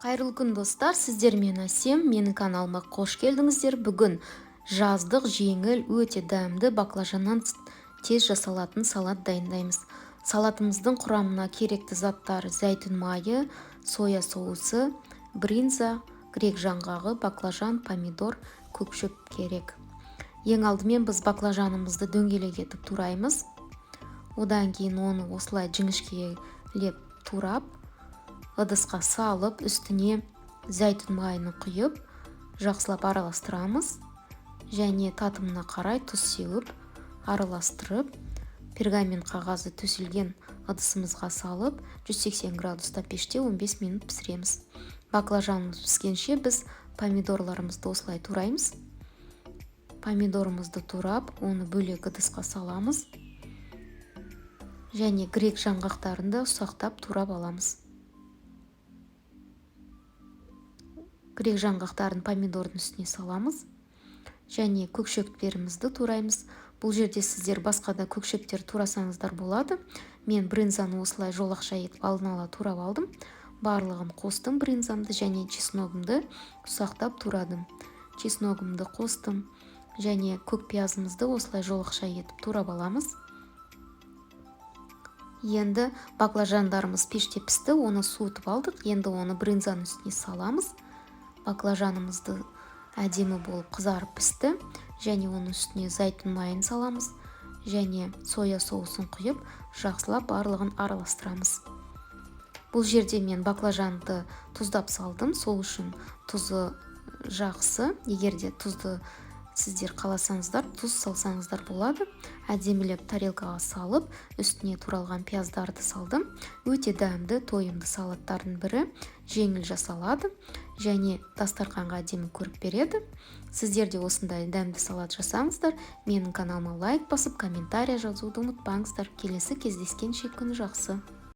Қайырлы күн достар, сіздермен Әсем, менің каналыма қош келдіңіздер. Бүгін жаздық жеңіл, өте дәмді баклажаннан тез жасалатын салат дайындаймыз. Салатымыздың құрамына керекті заттар: зәйтүн майы, соя соусы, бринза, грек жаңғағы, баклажан, помидор, көкшөп керек. Ең алдымен біз баклажанымызды дөңгелек етіп тураймыз. Одан кейін оны осылай жіңішкелеп турап, ыдысқа салып, үстіне зәйтүн майын құйып, жақсылап араластырамыз. Және татымына қарай тұз сеуіп, араластырып, пергамент қағазы төселген ыдысымызға салып, 180 градуста пеште 15 минут пісіреміз. Баклажанымыз піскенше біз помидорларымызды осылай тураймыз. Помидорымызды турап, оны бөлек ыдысқа саламыз. Және грек жаңғақтарында ұсақтап турап аламыз. Грек жаңғақтарын помидордың үстіне саламыз. Және көкшөптерімізді тураймыз. Бұл жерде сіздер басқа да көкшөптер турасаңыздар болады. Мен бринзаны осылай жолақша етіп алдын ала турап алдым. Барлығын қостым, бринзамды және чесногымды ұсақтап турадым. Чесногымды қостым. Және көк пиязымызды осылай жолақша етіп турап аламыз. Енді баклажандарымыз пеште пісті, оны суытып алдық. Енді оны бринзаның үстіне саламыз. Баклажанымызды әдемі болып қызарып пісті. Және оның үстіне зәйтүн майын саламыз. Және соя соусын құйып, жақсылап барлығын араластырамыз. Бұл жерде мен баклажанды тұздап салдым. Сол үшін тұзы жақсы. Егер де тұзды сіздер қаласаңыздар, тұз салсаңыздар болады. Әдемілеп тарелкаға салып, үстіне туралған пияздарды салдым. Өте дәмді, тойымды салаттардың бірі, жеңіл жасалады және дастарханға әдемі көріп береді. Сіздер де осындай дәмді салат жасаңыздар. Менің каналыма лайк басып, комментария жазуды ұмытпаңыздар. Келесі кездескенше күн жақсы.